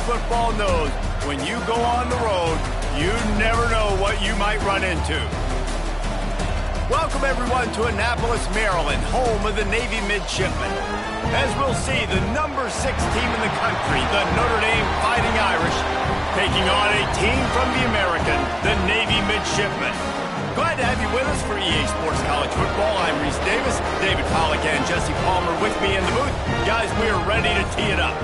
football knows when you go on the road, you never know what you might run into. Welcome, everyone, to Annapolis, Maryland, home of the Navy Midshipmen. As we'll see, the number 6 team in the country, the Notre Dame Fighting Irish, taking on a team from the American, the Navy Midshipmen. Glad to have you with us for EA Sports College Football. I'm Reese Davis, David Pollack and Jesse Palmer with me in the booth. Guys, we are ready to tee it up.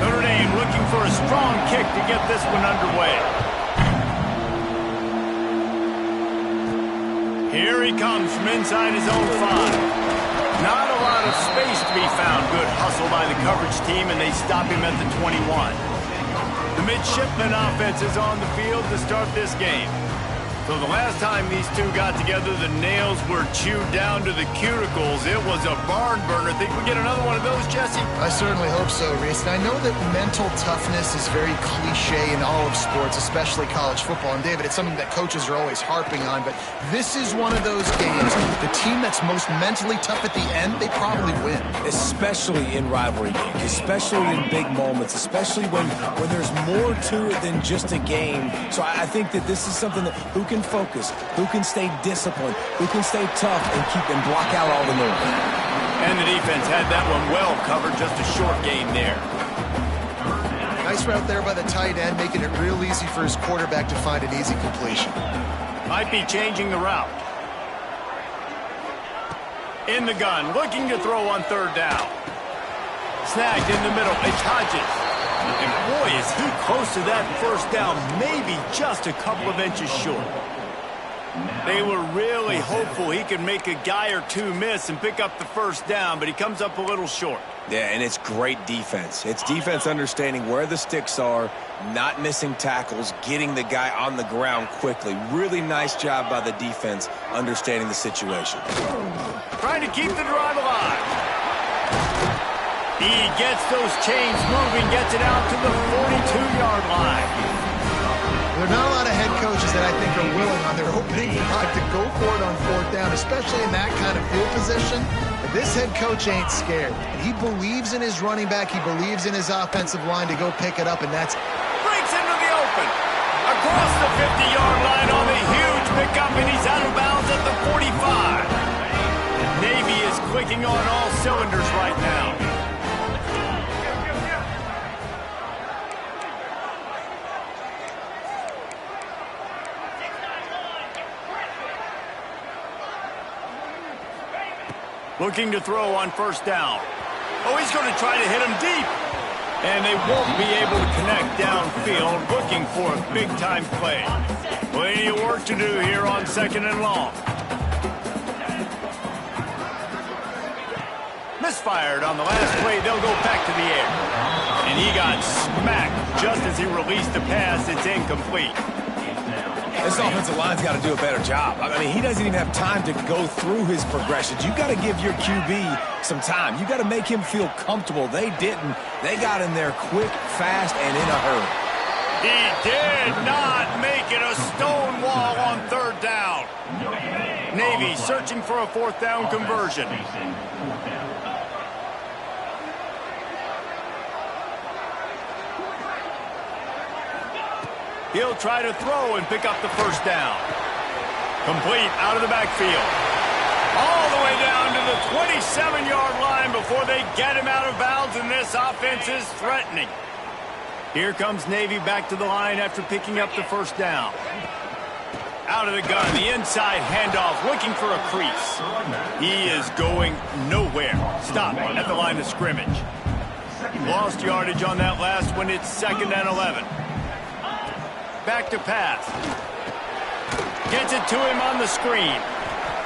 Notre Dame looking for a strong kick to get this one underway. Here he comes from inside his own 5. Not a lot of space to be found. Good hustle by the coverage team, and they stop him at the 21. The Midshipmen offense is on the field to start this game. So the last time these two got together, the nails were chewed down to the cuticles. It was a barn burner. Think we get another one of those, Jesse? I certainly hope so, Reese. And I know that mental toughness is very cliche in all of sports, especially college football. And David, it's something that coaches are always harping on. But this is one of those games. The team that's most mentally tough at the end, they probably win. Especially in rivalry games, especially in big moments, especially when there's more to it than just a game. So I think that this is something that who can focus, who can stay disciplined, who can stay tough and keep and block out all the noise. And the defense had that one well covered, just a short game there. Nice route there by the tight end, making it real easy for his quarterback to find an easy completion. Might be changing the route. In the gun, looking to throw on 3rd down. Snagged in the middle, it's Hodges. And boy, is he close to that 1st down, maybe just a couple of inches short. They were really hopeful he could make a guy or two miss and pick up the 1st down, but he comes up a little short. Yeah, and it's great defense. It's defense understanding where the sticks are, not missing tackles, getting the guy on the ground quickly. Really nice job by the defense understanding the situation. Trying to keep the drive alive. He gets those chains moving, gets it out to the 42-yard line. There are not a lot of head coaches that I think are willing on their opening drive to go for it on 4th down, especially in that kind of field position. But this head coach ain't scared. He believes in his running back. He believes in his offensive line to go pick it up, and that's... Breaks into the open. Across the 50-yard line on the huge pickup, and he's out of bounds at the 45. Navy is clicking on all cylinders right now. Looking to throw on 1st down. Oh, he's going to try to hit him deep. And they won't be able to connect downfield, looking for a big-time play. Plenty of work to do here on 2nd and long. Misfired on the last play. They'll go back to the air. And he got smacked just as he released the pass. It's incomplete. This offensive line's got to do a better job. I mean, he doesn't even have time to go through his progressions. You've got to give your QB some time. You've got to make him feel comfortable. They didn't. They got in there quick, fast, and in a hurry. He did not make it a stone wall on 3rd down. Navy searching for a 4th down conversion. He'll try to throw and pick up the 1st down. Complete out of the backfield. All the way down to the 27-yard line before they get him out of bounds, and this offense is threatening. Here comes Navy back to the line after picking up the 1st down. Out of the gun, the inside handoff, looking for a crease. He is going nowhere. Stop at the line of scrimmage. Lost yardage on that last one. It's 2nd and 11. Back to pass. Gets it to him on the screen.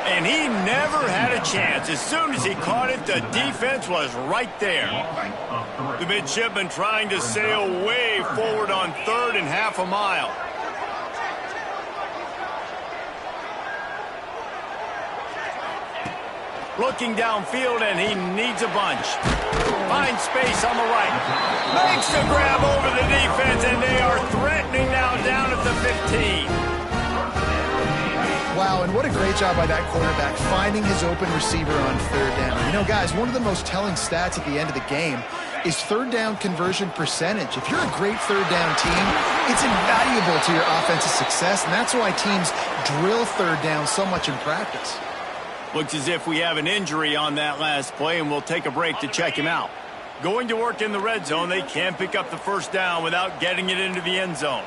And he never had a chance. As soon as he caught it, the defense was right there. The Midshipmen trying to sail way forward on 3rd and half a mile. Looking downfield, and he needs a bunch. Finds space on the right. Makes the grab over the defense, and they are threatening now down at the 15. Wow, and what a great job by that quarterback, finding his open receiver on third down. You know, guys, one of the most telling stats at the end of the game is third down conversion percentage. If you're a great third down team, it's invaluable to your offensive success, and that's why teams drill third down so much in practice. Looks as if we have an injury on that last play, and we'll take a break to check him out. Going to work in the red zone, they can't pick up the first down without getting it into the end zone.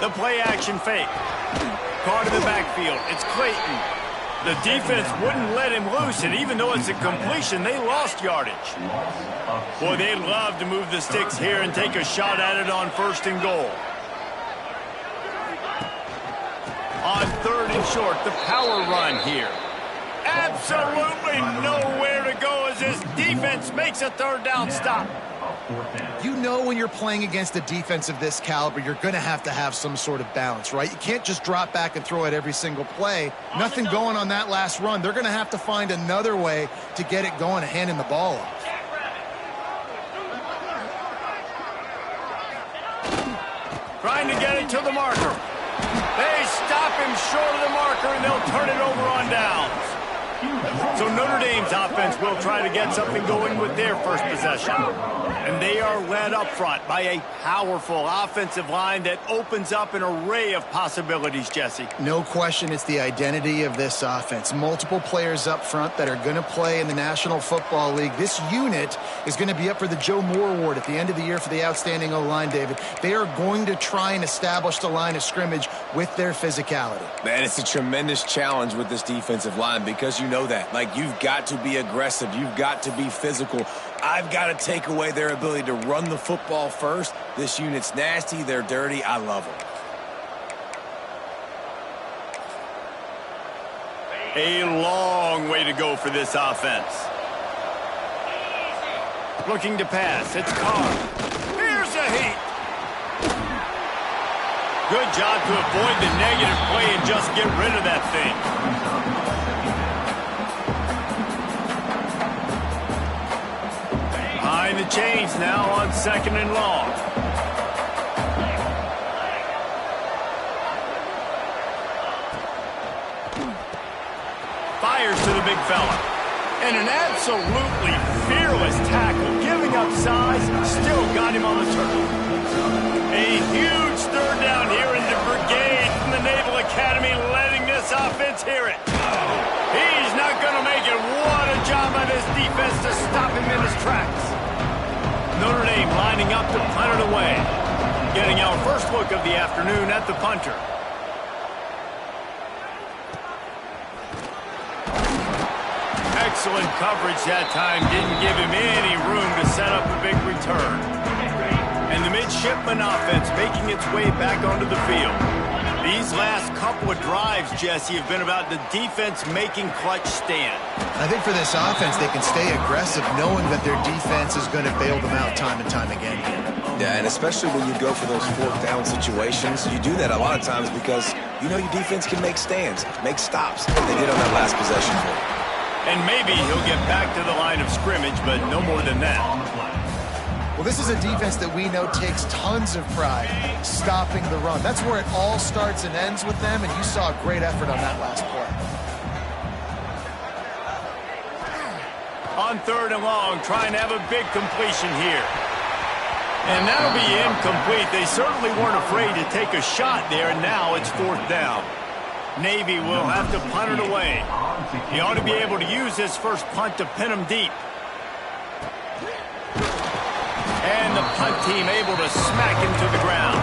The play action fake. Caught in the backfield. It's Clayton. The defense wouldn't let him loose, and even though it's a completion, they lost yardage. Boy, they'd love to move the sticks here and take a shot at it on 1st and goal. On 3rd and short, the power run here. Absolutely nowhere to go as this defense makes a third down stop. You know when you're playing against a defense of this caliber, you're going to have some sort of balance, right? You can't just drop back and throw it every single play. Nothing going on that last run. They're going to have to find another way to get it going and handing the ball off. Trying to get it to the marker. They stop him short of the marker, and they'll turn it over on downs. So Notre Dame's offense will try to get something going with their first possession. And they are led up front by a powerful offensive line that opens up an array of possibilities, Jesse. No question it's the identity of this offense. Multiple players up front that are going to play in the National Football League. This unit is going to be up for the Joe Moore Award at the end of the year for the outstanding O-line, David. They are going to try and establish the line of scrimmage with their physicality. Man, it's a tremendous challenge with this defensive line because you know that. Like, you've got to be aggressive. You've got to be physical. I've got to take away their ability to run the football first. This unit's nasty. They're dirty. I love them. A long way to go for this offense. Looking to pass. It's Carr. Here's a heat. Good job to avoid the negative play and just get rid of that thing. Behind the chains now on 2nd and long. Fires to the big fella. And an absolutely fearless tackle, giving up size, still got him on the turn. A huge third down here in the brigade from the Naval Academy, letting this offense hear it. He's not going to make it. What a job by this defense to stop him in his tracks. Notre Dame lining up to punt it away. Getting our first look of the afternoon at the punter. Excellent coverage that time. Didn't give him any room to set up a big return. And the midshipman offense making its way back onto the field. These last couple of drives, Jesse, have been about the defense making clutch stand. I think for this offense, they can stay aggressive knowing that their defense is going to bail them out time and time again. Yeah, and especially when you go for those 4th down situations, you do that a lot of times because you know your defense can make stands, make stops. They did on that last possession. And maybe he'll get back to the line of scrimmage, but no more than that. Well, this is a defense that we know takes tons of pride stopping the run. That's where it all starts and ends with them, and you saw a great effort on that last play. On 3rd and long, trying to have a big completion here. And that'll be incomplete. They certainly weren't afraid to take a shot there, and now it's 4th down. Navy will have to punt it away. He ought to be able to use his first punt to pin him deep. And the punt team able to smack him to the ground.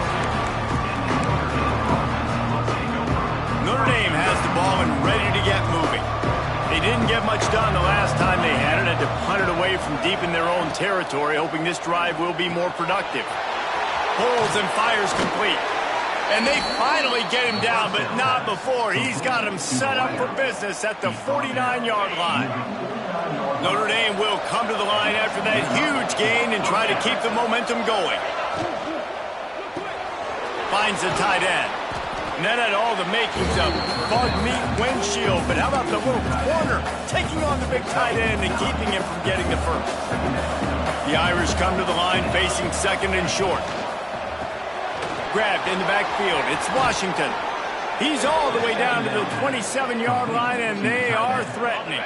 Notre Dame has the ball and ready to get moving. They didn't get much done the last time they had it. Had to punt it away from deep in their own territory, hoping this drive will be more productive. Pulls and fires complete. And they finally get him down, but not before. He's got him set up for business at the 49-yard line. Notre Dame will come to the line after that huge gain and try to keep the momentum going. Finds the tight end. And that had all the makings of bug meat windshield. But how about the little corner taking on the big tight end and keeping him from getting the first? The Irish come to the line facing second and short. Grabbed in the backfield. It's Washington. He's all the way down to the 27-yard line, and they are threatening.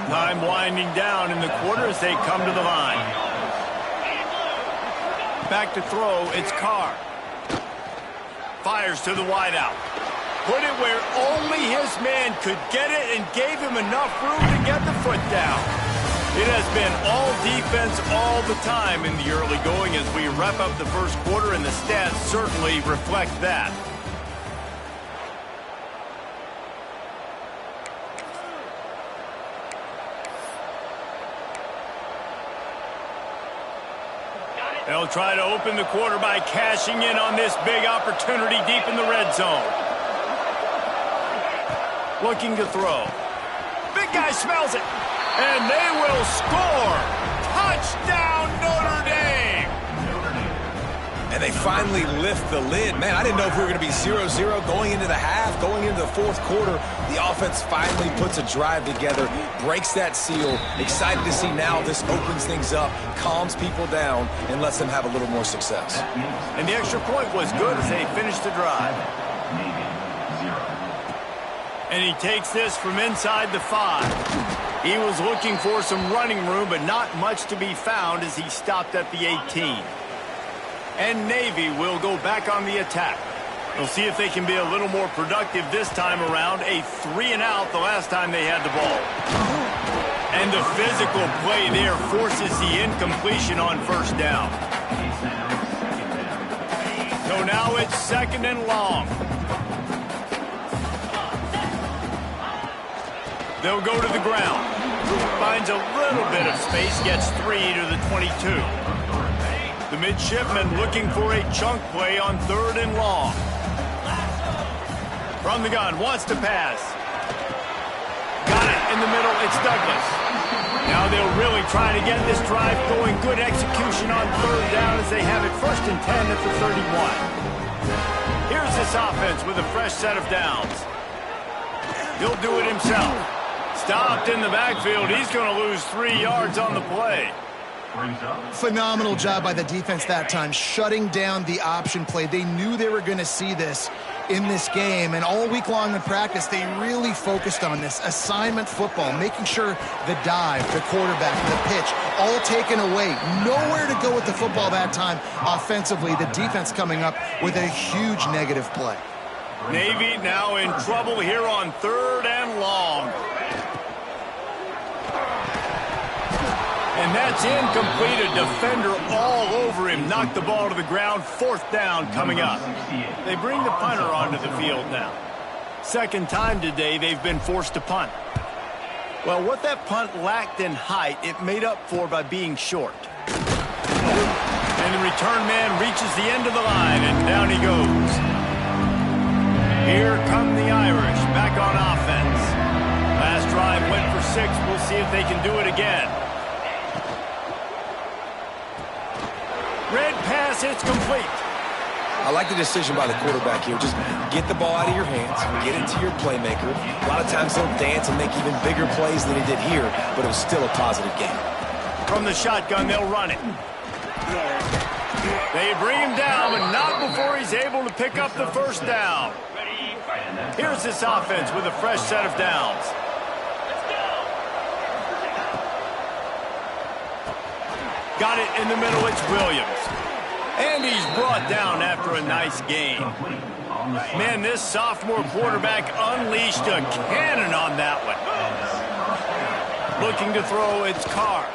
Time winding down in the quarter as they come to the line. Back to throw, it's Carr. Fires to the wideout. Put it where only his man could get it and gave him enough room to get the foot down. It has been all defense all the time in the early going as we wrap up the first quarter, and the stats certainly reflect that. They'll try to open the quarter by cashing in on this big opportunity deep in the red zone. Looking to throw. Big guy smells it. And they will score. Touchdown, Notre Dame. And they finally lift the lid. Man, I didn't know if we were going to be 0-0 going into the half, going into the fourth quarter. The offense finally puts a drive together, breaks that seal. Excited to see now this opens things up, calms people down, and lets them have a little more success. And the extra point was good as they finished the drive. And he takes this from inside the 5. He was looking for some running room, but not much to be found as he stopped at the 18. And Navy will go back on the attack. We'll see if they can be a little more productive this time around. A 3-and-out the last time they had the ball. And the physical play there forces the incompletion on first down. So now it's second and long. They'll go to the ground. Finds a little bit of space, gets 3 to the 22. The midshipman looking for a chunk play on third and long. From the gun, wants to pass. Got it in the middle, it's Douglas. Now they'll really try to get this drive going. Good execution on third down as they have it first and 10 at the 31. Here's this offense with a fresh set of downs. He'll do it himself. Stopped in the backfield. He's going to lose 3 yards on the play. Phenomenal job by the defense that time, shutting down the option play. They knew they were going to see this in this game, and all week long in practice, they really focused on this assignment football, making sure the dive, the quarterback, the pitch, all taken away. Nowhere to go with the football that time offensively. The defense coming up with a huge negative play. Navy now in trouble here on third and long. And that's incomplete. A defender all over him. Knocked the ball to the ground. Fourth down coming up. They bring the punter onto the field now. Second time today they've been forced to punt. Well, what that punt lacked in height, it made up for by being short. And the return man reaches the end of the line, and down he goes. Here come the Irish back on offense. Last drive went for 6. We'll see if they can do it again. Red pass, it's complete. I like the decision by the quarterback here. Just get the ball out of your hands, get it to your playmaker. A lot of times he'll dance and make even bigger plays than he did here, but it was still a positive game. From the shotgun, they'll run it. They bring him down, but not before he's able to pick up the first down. Here's this offense with a fresh set of downs. Got it in the middle, it's Williams. And he's brought down after a nice gain. Man, this sophomore quarterback unleashed a cannon on that one. Looking to throw, it's Carr.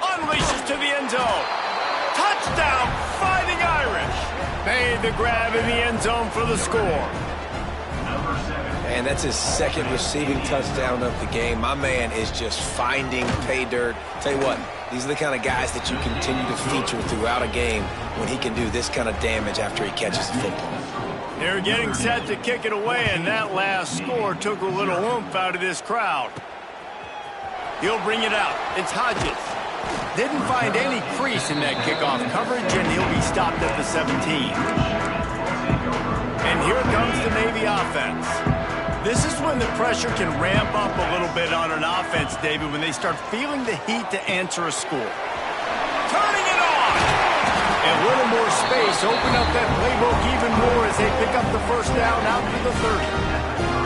Unleashes to the end zone. Touchdown, Fighting Irish. Made the grab in the end zone for the score. And that's his second receiving touchdown of the game. My man is just finding pay dirt. Tell you what, these are the kind of guys that you continue to feature throughout a game when he can do this kind of damage after he catches the football. They're getting set to kick it away, and that last score took a little oomph out of this crowd. He'll bring it out. It's Hodges. Didn't find any crease in that kickoff coverage, and he'll be stopped at the 17. And here comes the Navy offense. This is when the pressure can ramp up a little bit on an offense, David, when they start feeling the heat to answer a score. Turning it on! And a little more space, open up that playbook even more as they pick up the first down out to the 30.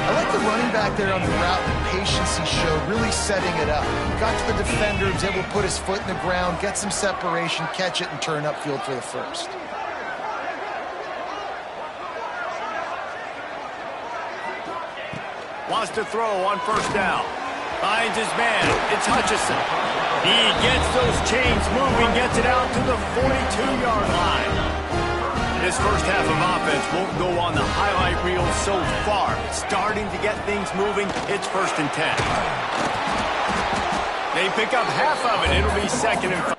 I like the running back there on the route, the patience he showed, really setting it up. Got to the defender, was able to put his foot in the ground, get some separation, catch it, and turn upfield for the first. Wants to throw on first down. Finds his man. It's Hutchinson. He gets those chains moving, gets it out to the 42-yard line. This first half of offense won't go on the highlight reel so far. Starting to get things moving. It's 1st and 10. They pick up half of it. It'll be 2nd and 5.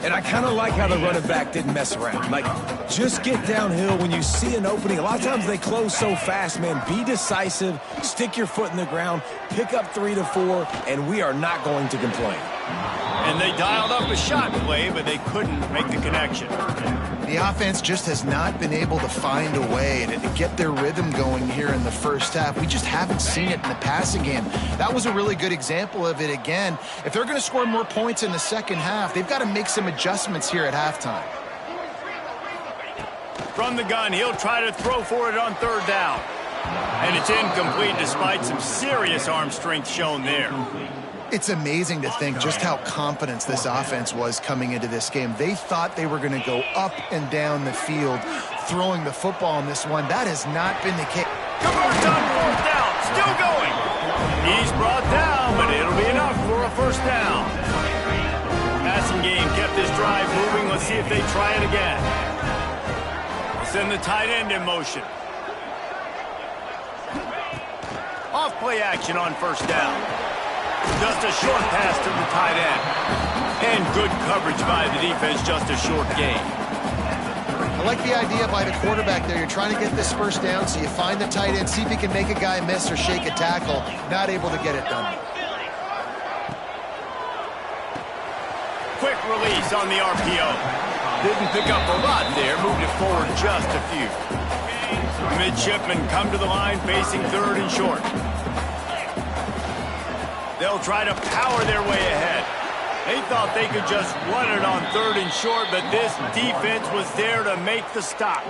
And I kind of like how the running back didn't mess around. Like, just get downhill when you see an opening. A lot of times they close so fast, man. Be decisive, stick your foot in the ground, pick up 3 to 4, and we are not going to complain. And they dialed up a shot play, but they couldn't make the connection. The offense just has not been able to find a way to get their rhythm going here in the first half. We just haven't seen it in the passing game. That was a really good example of it again. If they're going to score more points in the second half, they've got to make some adjustments here at halftime. From the gun, he'll try to throw for it on 3rd down. And it's incomplete despite some serious arm strength shown there. It's amazing to think just how confident this offense was coming into this game. They thought they were going to go up and down the field throwing the football in this one. That has not been the case. Converts on 4th down, still going. He's brought down, but it'll be enough for a 1st down. Passing game kept this drive moving. Let's see if they try it again. We'll send the tight end in motion. Off play action on 1st down. Just a short pass to the tight end. And good coverage by the defense, just a short gain. I like the idea by the quarterback there. You're trying to get this 1st down, so you find the tight end, see if he can make a guy miss or shake a tackle. Not able to get it done. Quick release on the RPO. Didn't pick up a lot there, moved it forward just a few. midshipmen come to the line facing third and short. They'll try to power their way ahead. They thought they could just run it on third and short, but this defense was there to make the stop.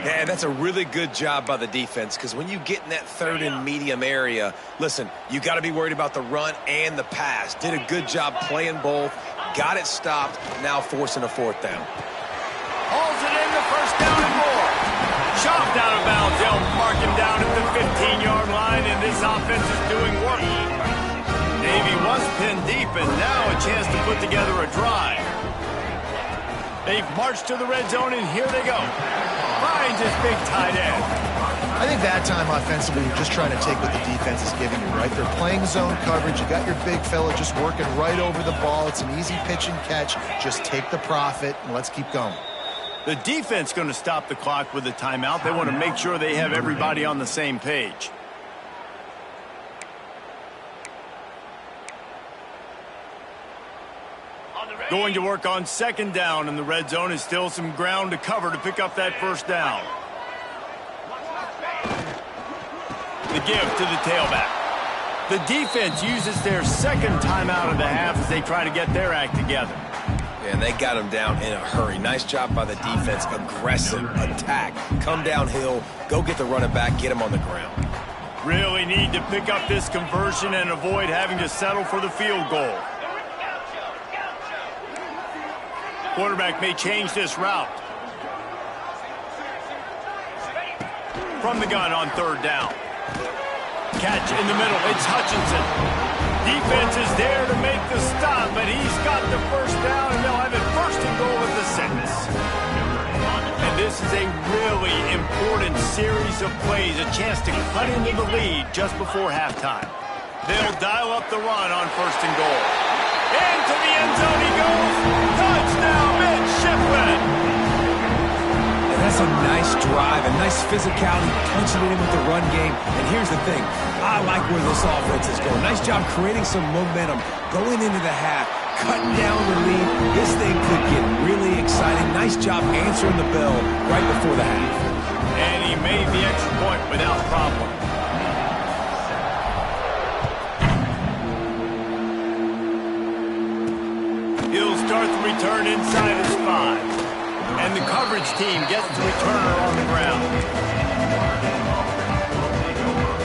Yeah, that's a really good job by the defense, because when you get in that third and medium area, listen, you got to be worried about the run and the pass. Did a good job playing both, got it stopped, now forcing a fourth down. Hauls it in the first down and more. Chopped out of bounds. They'll mark him down at the 15-yard line, and this offense is doing work. Navy was pinned deep, and now a chance to put together a drive. They've marched to the red zone, and here they go. Finds his big tight end. I think that time offensively, you're just trying to take what the defense is giving you, right? They're playing zone coverage. You got your big fella just working right over the ball. It's an easy pitch and catch. Just take the profit, and let's keep going. The defense going to stop the clock with a timeout. They want to make sure they have everybody on the same page. Going to work on second down, and the red zone is still some ground to cover to pick up that first down. The give to the tailback. The defense uses their second timeout of the half as they try to get their act together. Yeah, and they got him down in a hurry. Nice job by the defense. Aggressive attack. Come downhill, go get the running back, get him on the ground. Really need to pick up this conversion and avoid having to settle for the field goal. Quarterback may change this route. From the gun on third down. Catch in the middle. It's Hutchinson. Defense is there to make the stop, but he's got the first down, and they'll have it first and goal at the 6. And this is a really important series of plays, a chance to cut into the lead just before halftime. They'll dial up the run on first and goal. Into the end zone he goes. Touchdown, midshipmen. And that's a nice drive, a nice physicality, punching it in with the run game. And here's the thing, I like where this offense is going. Nice job creating some momentum, going into the half, cutting down the lead. This thing could get really exciting. Nice job answering the bell right before the half. And he made the extra point without problem. He'll start the return inside his 5. And the coverage team gets the returner on the ground.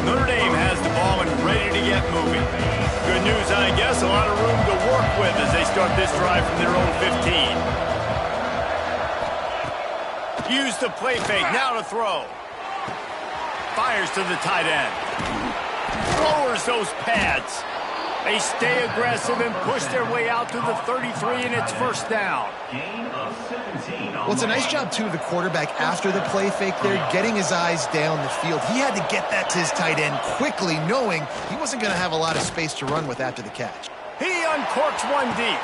Notre Dame has the ball and ready to get moving. Good news, I guess, a lot of room to work with as they start this drive from their own 15. Use the play fake, now to throw. Fires to the tight end. Lowers those pads. They stay aggressive and push their way out to the 33, and it's first down. Well, it's a nice job, too, of the quarterback after the play fake there, getting his eyes down the field. He had to get that to his tight end quickly, knowing he wasn't going to have a lot of space to run with after the catch. He uncorks one deep.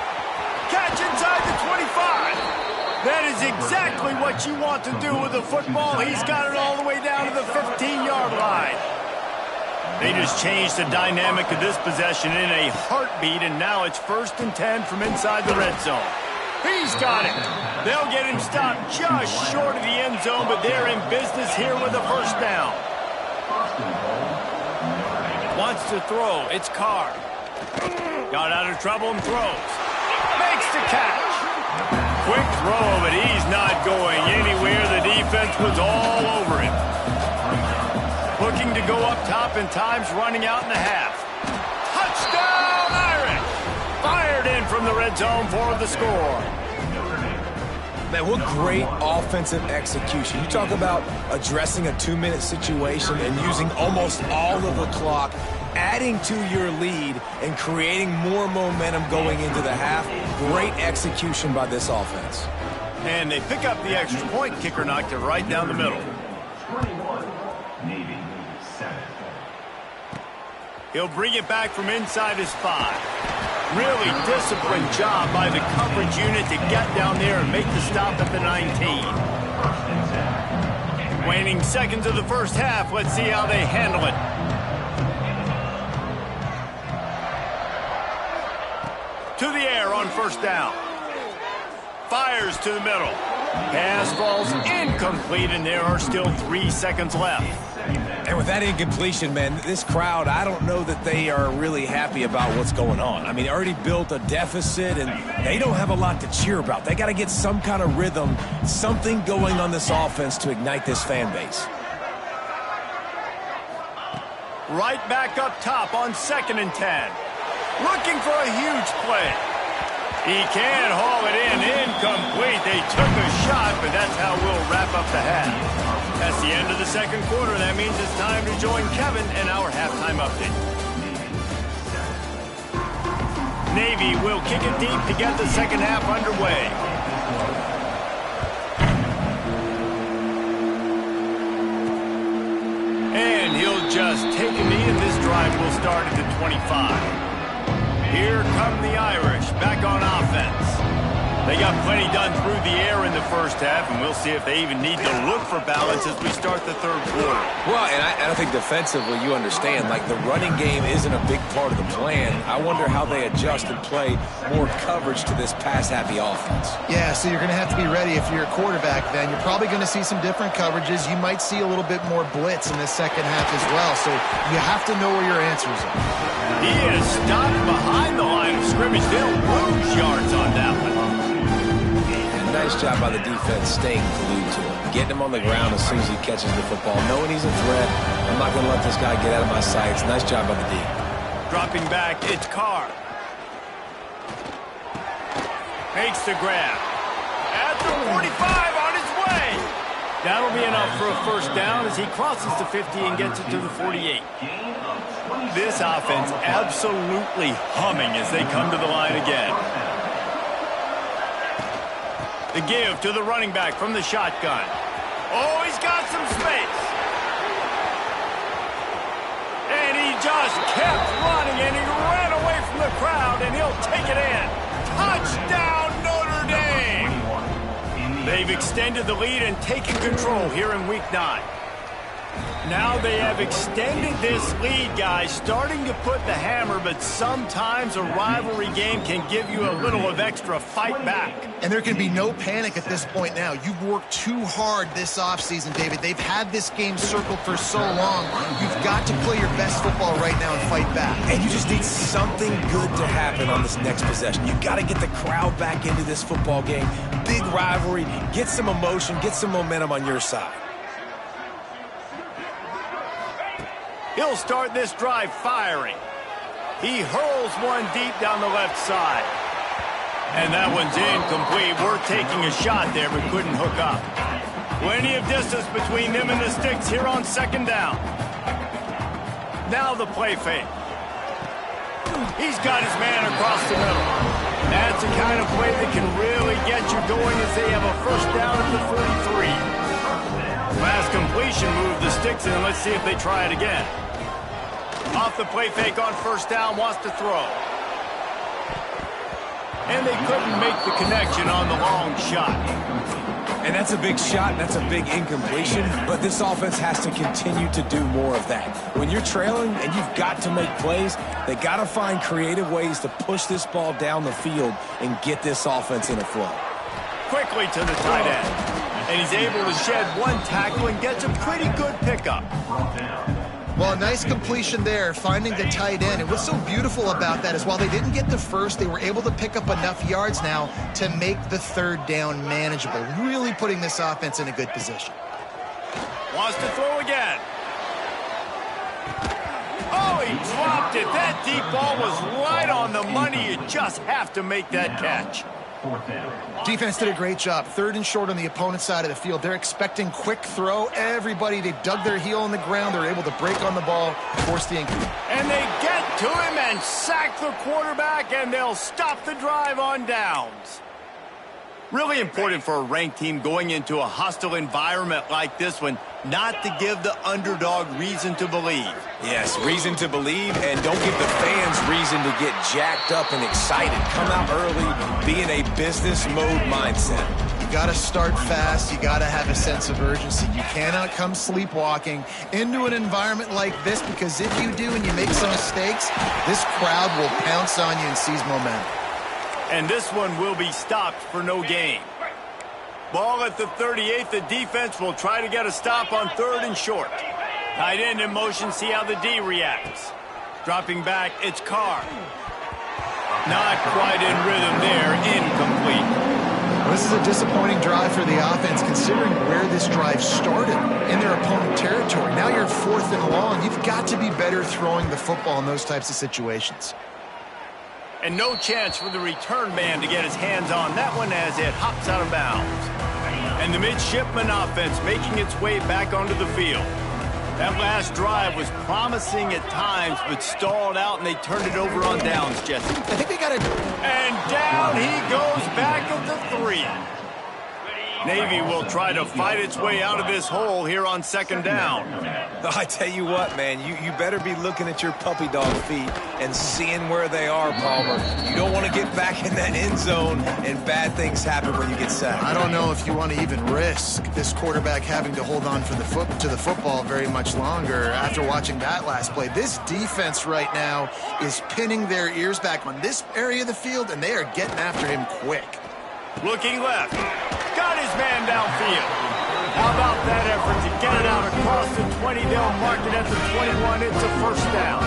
Catch inside the 25. That is exactly what you want to do with the football. He's got it all the way down to the 15-yard line. They just changed the dynamic of this possession in a heartbeat, and now it's 1st and 10 from inside the red zone. He's got it. They'll get him stopped just short of the end zone, but they're in business here with a first down. Wants to throw. It's Carr. Got out of trouble and throws. Makes the catch. Quick throw, but he's not going anywhere. The defense was all over him. Looking to go up top, and time's running out in the half. Touchdown, Irish! Fired in from the red zone for the score. Man, what great offensive execution. You talk about addressing a 2-minute situation and using almost all of the clock, adding to your lead and creating more momentum going into the half. Great execution by this offense. And they pick up the extra point. Kicker knocked it right down the middle. He'll bring it back from inside his 5. Really disciplined job by the coverage unit to get down there and make the stop at the 19. Waning seconds of the first half. Let's see how they handle it. To the air on first down. Fires to the middle. Pass falls incomplete, and there are still 3 seconds left. And with that incompletion, man, this crowd, I don't know that they are really happy about what's going on. I mean, they already built a deficit, and they don't have a lot to cheer about. They got to get some kind of rhythm, something going on this offense to ignite this fan base. Right back up top on 2nd and 10. Looking for a huge play. He can't haul it in. Incomplete. They took a shot, but that's how we'll wrap up the half. That's the end of the 2nd quarter. That means it's time to join Kevin and our halftime update. Navy will kick it deep to get the 2nd half underway. And he'll just take a knee, and this drive will start at the 25. Here come the Irish, back on offense. They got plenty done through the air in the 1st half, and we'll see if they even need to look for balance as we start the 3rd quarter. Well, and I think defensively, you understand, like the running game isn't a big part of the plan. I wonder how they adjust and play more coverage to this pass-happy offense. Yeah, so you're going to have to be ready if you're a quarterback then. You're probably going to see some different coverages. You might see a little bit more blitz in the 2nd half as well, so you have to know where your answers are. He is stopped behind the line of scrimmage. They'll lose yards on that one. Nice job by the defense staying glued to him, getting him on the ground as soon as he catches the football, knowing he's a threat. I'm not going to let this guy get out of my sights. Nice job by the D. Dropping back, it's Carr. Makes the grab. At the 45 on his way. That'll be enough for a 1st down as he crosses the 50 and gets it to the 48. This offense absolutely humming as they come to the line again. The give to the running back from the shotgun. Oh, he's got some space. And he just kept running, and he ran away from the crowd, and he'll take it in. Touchdown, Notre Dame! They've extended the lead and taken control here in Week 9. Now they have extended this lead, guys, starting to put the hammer, but sometimes a rivalry game can give you a little of extra fight back. And there can be no panic at this point now. You've worked too hard this offseason, David. They've had this game circled for so long. You've got to play your best football right now and fight back. And you just need something good to happen on this next possession. You've got to get the crowd back into this football game. Big rivalry, get some emotion, get some momentum on your side. He'll start this drive firing. He hurls one deep down the left side. And that one's incomplete. Worth taking a shot there, but couldn't hook up. Plenty of distance between them and the sticks here on 2nd down. Now the play fake. He's got his man across the middle. That's the kind of play that can really get you going as they have a 1st down at the 43. Last completion moved the sticks in. Let's see if they try it again. Off the play fake on 1st down, wants to throw. And they couldn't make the connection on the long shot. And that's a big shot, and that's a big incompletion, but this offense has to continue to do more of that. When you're trailing and you've got to make plays, they got to find creative ways to push this ball down the field and get this offense in a flow. Quickly to the tight end. And he's able to shed one tackle and gets a pretty good pickup. Well, a nice completion there, finding the tight end. And what's so beautiful about that is while they didn't get the first, they were able to pick up enough yards now to make the 3rd down manageable, really putting this offense in a good position. Wants to throw again. Oh, he dropped it. That deep ball was right on the money. You just have to make that catch. Defense did a great job. 3rd and short on the opponent's side of the field. They're expecting quick throw. Everybody, they dug their heel in the ground. They're able to break on the ball, force the incomplete. And they get to him and sack the quarterback, and they'll stop the drive on downs. Really important for a ranked team going into a hostile environment like this one, not to give the underdog reason to believe. Yes, reason to believe, and don't give the fans reason to get jacked up and excited. Come out early, be in a business mode mindset. You got to start fast. You got to have a sense of urgency. You cannot come sleepwalking into an environment like this, because if you do and you make some mistakes, this crowd will pounce on you and seize momentum. And this one will be stopped for no gain. Ball at the 38. The defense will try to get a stop on 3rd and short. Tight end in motion. See how the D reacts. Dropping back, it's Carr. Not quite in rhythm there. Incomplete. This is a disappointing drive for the offense, considering where this drive started, in their opponent territory. Now you're 4th and long. You've got to be better throwing the football in those types of situations. And no chance for the return man to get his hands on that one as it hops out of bounds. And the midshipman offense making its way back onto the field. That last drive was promising at times, but stalled out, and they turned it over on downs, Jesse. I think they got it. And down he goes back at the 3. Navy will try to fight its way out of this hole here on 2nd down. I tell you what, man, you better be looking at your puppy dog feet and seeing where they are, Palmer. You don't want to get back in that end zone and bad things happen when you get sacked. I don't know if you want to even risk this quarterback having to hold on for to the football very much longer after watching that last play. This defense right now is pinning their ears back on this area of the field, and they are getting after him quick. Looking left. Got his man downfield. How about that effort to get it out across the 20? They'll mark it at the 21. It's a 1st down.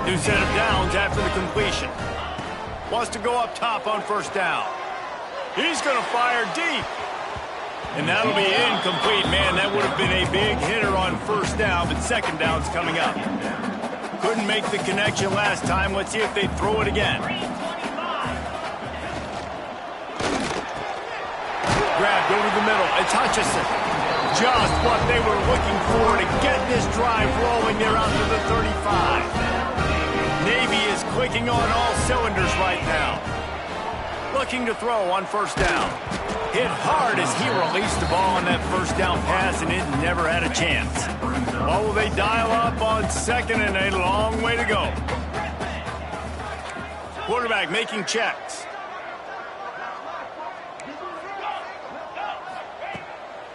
New set of downs after the completion. Wants to go up top on 1st down. He's going to fire deep. And that'll be incomplete. Man, that would have been a big hitter on 1st down, but 2nd down's coming up. Couldn't make the connection last time. Let's see if they throw it again. Grabbed over the middle. It's Hutchinson. Just what they were looking for to get this drive rolling there out to the 35. Navy is clicking on all cylinders right now. Looking to throw on 1st down. Hit hard as he released the ball on that 1st down pass, and it never had a chance. Oh, will they dial up on 2nd, and a long way to go. Quarterback making checks.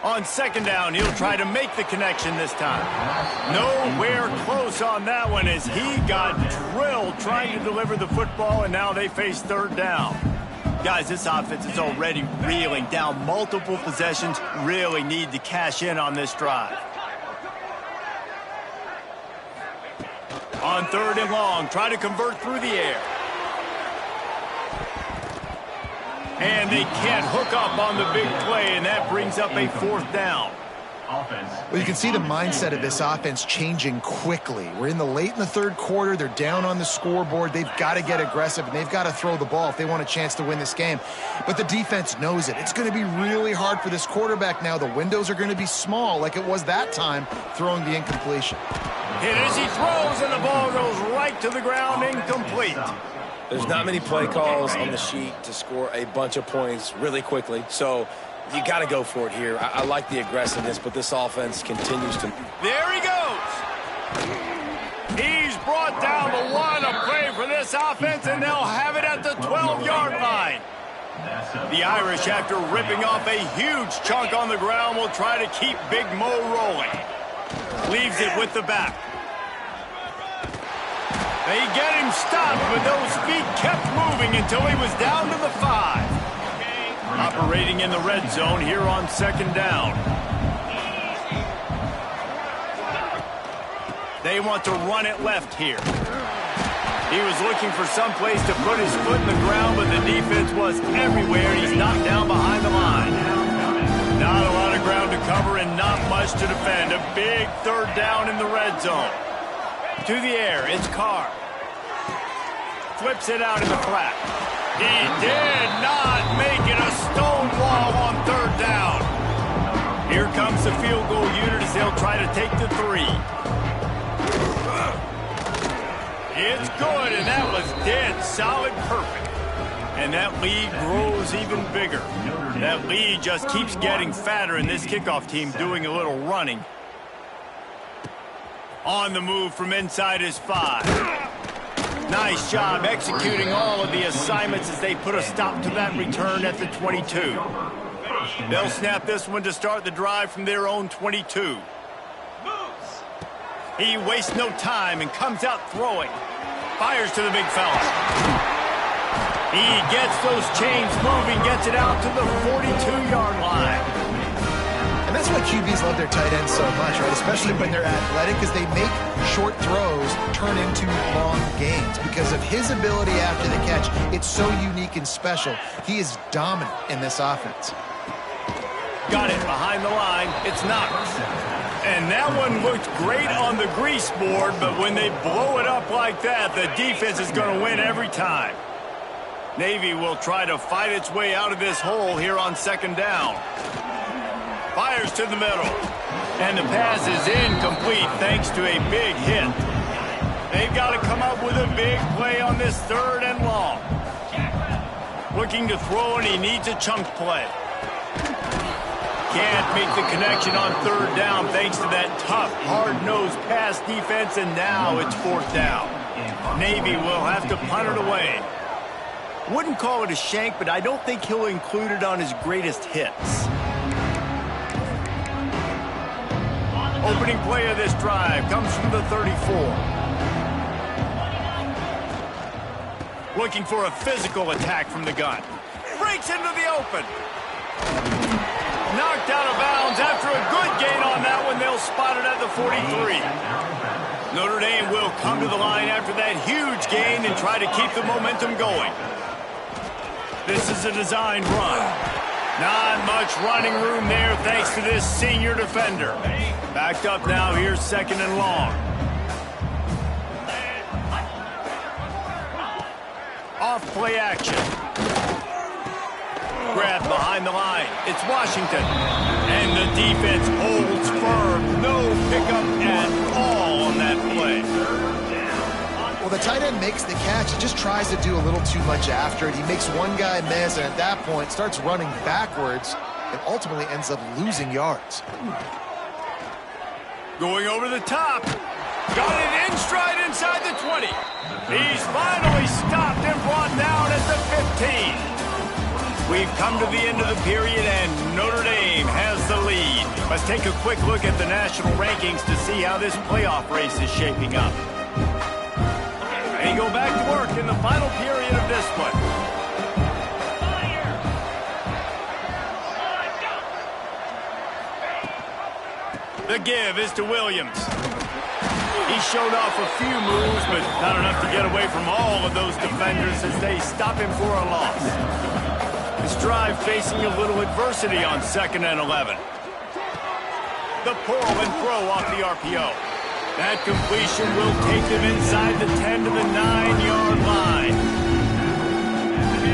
On 2nd down, he'll try to make the connection this time. Nowhere close on that one as he got drilled trying to deliver the football, and now they face 3rd down. Guys, this offense is already reeling down multiple possessions. Really need to cash in on this drive. On 3rd and long, try to convert through the air. And they can't hook up on the big play, and that brings up a 4th down. Well, you can see the mindset of this offense changing quickly. We're in the late in the 3rd quarter. They're down on the scoreboard. They've got to get aggressive, and they've got to throw the ball if they want a chance to win this game. But the defense knows it. It's going to be really hard for this quarterback now. The windows are going to be small like it was that time throwing the incompletion. Hit as he throws, and the ball goes right to the ground, incomplete. There's not many play calls on the sheet to score a bunch of points really quickly, so you got to go for it here. I like the aggressiveness, but this offense continues to... There he goes. He's brought down the line of play for this offense, and they'll have it at the 12-yard line. The Irish, after ripping off a huge chunk on the ground, will try to keep Big Mo rolling. Leaves it with the back. They get him stopped, but those feet kept moving until he was down to the 5. Operating in the red zone here on 2nd down. They want to run it left here. He was looking for some place to put his foot in the ground, but the defense was everywhere. He's knocked down behind the line. Not a lot of ground to cover and not much to defend. A big 3rd down in the red zone. To the air, it's Carr. Flips it out in the flat. He did not make it a stone wall on 3rd down. Here comes the field goal unit as they'll try to take the 3. It's good, and that was dead solid perfect. And that lead grows even bigger. That lead just keeps getting fatter, and this kickoff team doing a little running. On the move from inside his 5. Nice job executing all of the assignments as they put a stop to that return at the 22. They'll snap this one to start the drive from their own 22. He wastes no time and comes out throwing. Fires to the big fella. He gets those chains moving, gets it out to the 42-yard line. And that's why QBs love their tight ends so much, right? Especially when they're athletic, because they make short throws turn into long gains. Because of his ability after the catch, it's so unique and special. He is dominant in this offense. Got it behind the line. It's Knox. And that one looked great on the grease board, but when they blow it up like that, the defense is going to win every time. Navy will try to fight its way out of this hole here on second down. Fires to the middle. And the pass is incomplete thanks to a big hit. They've got to come up with a big play on this 3rd and long. Looking to throw, and he needs a chunk play. Can't make the connection on 3rd down thanks to that tough, hard-nosed pass defense, and now it's 4th down. Navy will have to punt it away. Wouldn't call it a shank, but I don't think he'll include it on his greatest hits. Opening play of this drive comes from the 34. Looking for a physical attack from the gun. Breaks into the open. Knocked out of bounds after a good gain on that one. They'll spot it at the 43. Notre Dame will come to the line after that huge gain and try to keep the momentum going. This is a designed run. Not much running room there thanks to this senior defender. Backed up now, here's 2nd and long. Off play action. Grab behind the line. It's Washington. And the defense holds firm. No pickup at all on that play. Well, the tight end makes the catch. He just tries to do a little too much after it. He makes one guy miss, and at that point starts running backwards and ultimately ends up losing yards. Going over the top. Got it in stride inside the 20. He's finally stopped and brought down at the 15. We've come to the end of the period, and Notre Dame has the lead. Let's take a quick look at the national rankings to see how this playoff race is shaping up. And go back to work in the final period of this one. The give is to Williams. He showed off a few moves, but not enough to get away from all of those defenders as they stop him for a loss. This drive facing a little adversity on 2nd and 11. The pull and throw off the RPO. That completion will take them inside the 10 to the 9-yard line.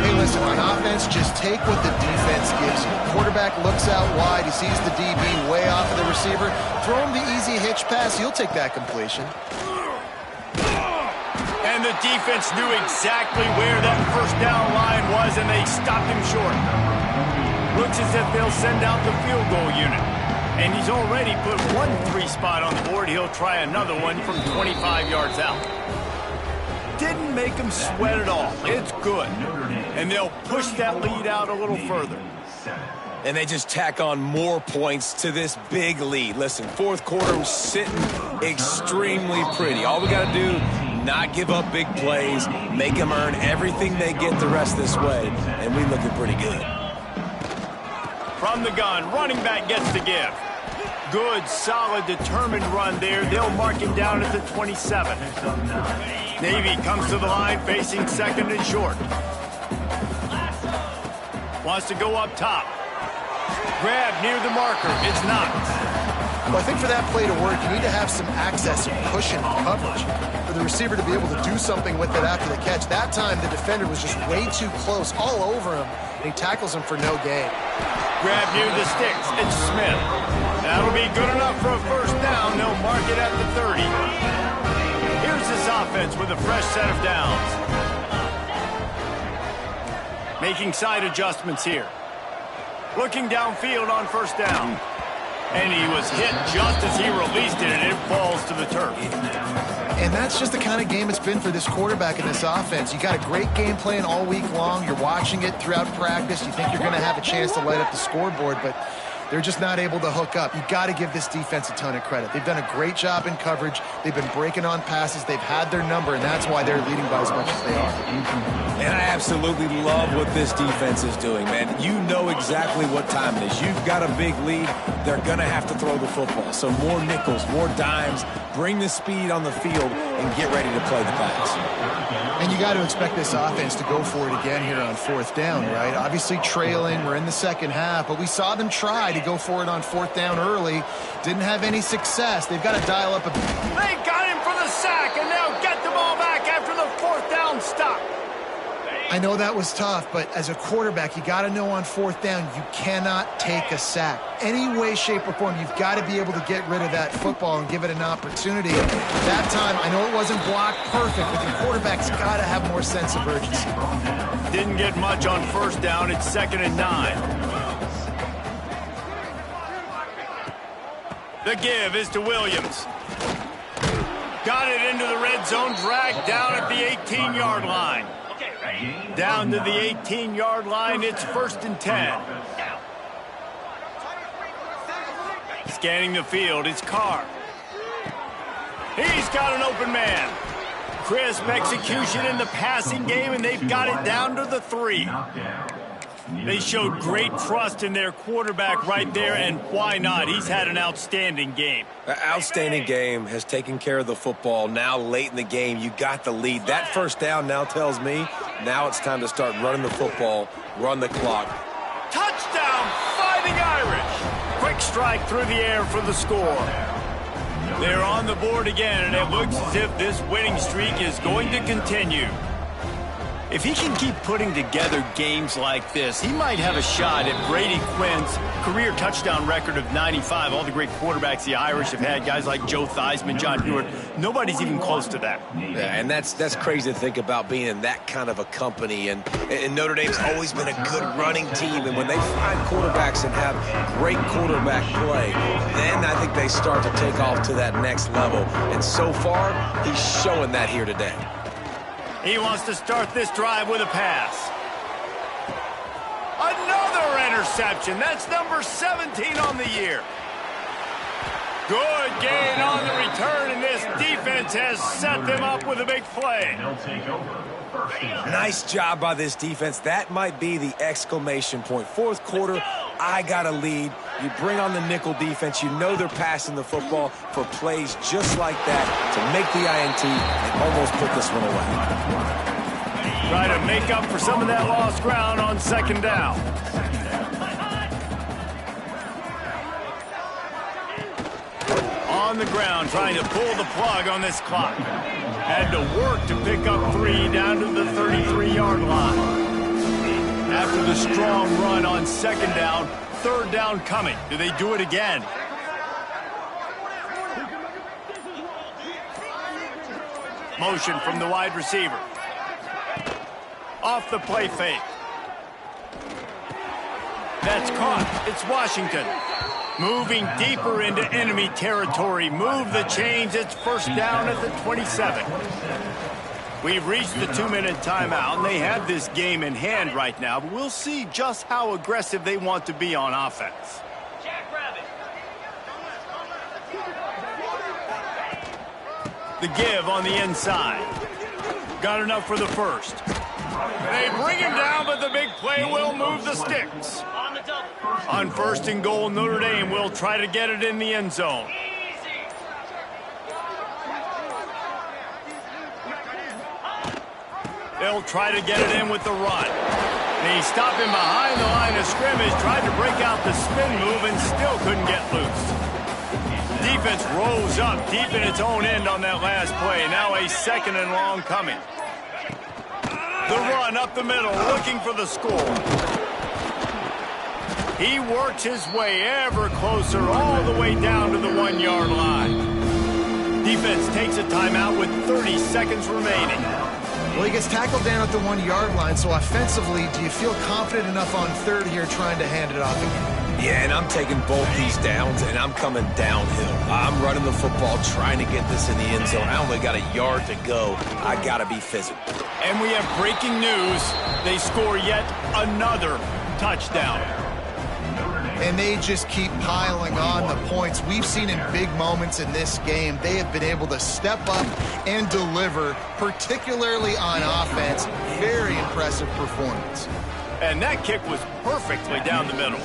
Hey, listen, on offense, just take what the defense gives you. Quarterback looks out wide. He sees the DB way off of the receiver. Throw him the easy hitch pass. He'll take that completion. And the defense knew exactly where that 1st down line was, and they stopped him short. Looks as if they'll send out the field goal unit. And he's already put one 3 spot on the board. He'll try another one from 25 yards out. Didn't make him sweat at all. It's good. And they'll push that lead out a little further. And they just tack on more points to this big lead. Listen, 4th quarter sitting extremely pretty. All we got to do, not give up big plays, make them earn everything they get the rest this way, and we're looking pretty good. From the gun, running back gets the give. Good, solid, determined run there. They'll mark him down at the 27. Navy comes to the line facing 2nd and short. Wants to go up top. Grab near the marker. It's Knox. Well, I think for that play to work, you need to have some access and cushion and coverage for the receiver to be able to do something with it after the catch. That time, the defender was just way too close, all over him, and he tackles him for no gain. Grab near the sticks. It's Smith. That'll be good enough for a 1st down. They'll mark it at the 30. Here's this offense with a fresh set of downs. Making side adjustments here. Looking downfield on 1st down. And he was hit just as he released it, and it falls to the turf. And that's just the kind of game it's been for this quarterback in this offense. You got a great game plan all week long. You're watching it throughout practice. You think you're going to have a chance to light up the scoreboard, but They're just not able to hook up. You got to give this defense a ton of credit. They've done a great job in coverage. They've been breaking on passes. They've had their number, and that's why they're leading by as much as they are. And I absolutely love what this defense is doing, man. You know exactly what time it is. You've got a big lead. They're going to have to throw the football. So more nickels, more dimes, bring the speed on the field, and get ready to play the pass. And you got to expect this offense to go for it again here on 4th down, right? Obviously trailing. We're in the second half, but we saw them try to go for it on 4th down early. Didn't have any success. They've got to dial up a... They got him for the sack, and they'll get the ball back after the 4th down stop. I know that was tough, but as a quarterback, you got to know on 4th down, you cannot take a sack. Any way, shape, or form, you've got to be able to get rid of that football and give it an opportunity. That time, I know it wasn't blocked perfect, but the quarterback's got to have more sense of urgency. Didn't get much on 1st down. It's 2nd and 9. The give is to Williams. Got it into the red zone, dragged down at the 18-yard line. Down to the 18-yard line, it's 1st and 10. Scanning the field, it's Carr. He's got an open man. Crisp execution in the passing game, and they've got it down to the 3. They showed great trust in their quarterback right there, and why not? He's had an outstanding game. An outstanding game, has taken care of the football. Now late in the game, you got the lead. That 1st down now tells me now it's time to start running the football, run the clock. Touchdown, Fighting Irish. Quick strike through the air for the score. They're on the board again, and it looks as if this winning streak is going to continue. If he can keep putting together games like this, he might have a shot at Brady Quinn's career touchdown record of 95. All the great quarterbacks the Irish have had, guys like Joe Theismann, John Hewitt, nobody's even close to that. Yeah, and that's crazy to think about being in that kind of a company. And Notre Dame's always been a good running team. And when they find quarterbacks and have great quarterback play, then I think they start to take off to that next level. And so far, he's showing that here today. He wants to start this drive with a pass. Another interception. That's number 17 on the year. Good gain on the return, and this defense has set them up with a big play. Nice job by this defense. That might be the exclamation point. 4th quarter, I got a lead. You bring on the nickel defense. You know they're passing the football for plays just like that to make the INT and almost put this one away. Try to make up for some of that lost ground on 2nd down. On the ground, trying to pull the plug on this clock. Had to work to pick up 3 down to the 33-yard line. After the strong run on 2nd down, 3rd down coming. Do they do it again? Motion from the wide receiver. Off the play fake. That's caught. It's Washington. Moving deeper into enemy territory. Move the chains. It's 1st down at the 27. We've reached the 2-minute timeout, and they have this game in hand right now, but we'll see just how aggressive they want to be on offense. The give on the inside. Got enough for the 1st. They bring him down, but the big play will move the sticks. On 1st and goal, Notre Dame will try to get it in the end zone. They'll try to get it in with the run. They stop him behind the line of scrimmage, tried to break out the spin move, and still couldn't get loose. Defense rose up deep in its own end on that last play. Now a 2nd and long coming. The run up the middle, looking for the score. He works his way ever closer, all the way down to the 1-yard line. Defense takes a timeout with 30 seconds remaining. Well, he gets tackled down at the 1-yard line, so offensively, do you feel confident enough on 3rd here trying to hand it off again? Yeah, and I'm taking both these downs, and I'm coming downhill. I'm running the football, trying to get this in the end zone. I only got a yard to go. I got to be physical. And we have breaking news. They score yet another touchdown. and they just keep piling on the points. We've seen in big moments in this game, they have been able to step up and deliver, particularly on offense. Very impressive performance. And that kick was perfectly down the middle.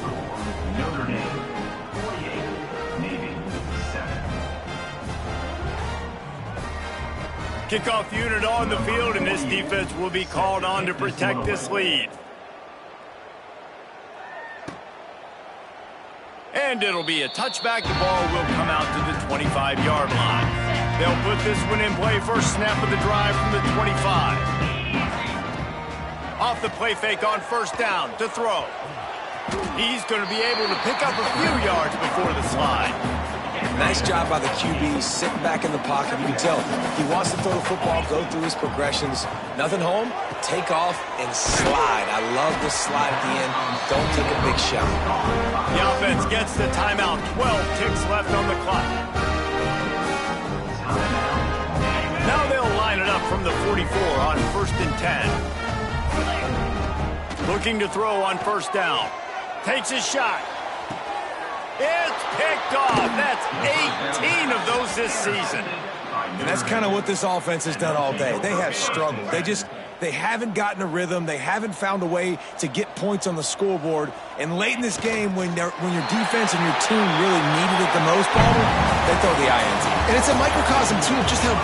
Notre Dame, 48, Navy, 7. Kickoff unit on the field, and this defense will be called on to protect this lead. And it'll be a touchback. The ball will come out to the 25-yard line. They'll put this one in play. First snap of the drive from the 25. Off the play fake on first down to throw. He's going to be able to pick up a few yards before the slide. Nice job by the QB, sitting back in the pocket. You can tell he wants to throw the football, go through his progressions. Nothing home, take off and slide. I love this slide at the end. Don't take a big shot. The offense gets the timeout. 12 ticks left on the clock. Now they'll line it up from the 44 on 1st and 10. Looking to throw on first down. Takes a shot. It's picked off. That's 18 of those this season. And that's kind of what this offense has done all day. They have struggled. They haven't gotten a rhythm. They haven't found a way to get points on the scoreboard. And late in this game, when your defense and your team really needed it the most, Paul, they throw the INT. And it's a microcosm, too, of just how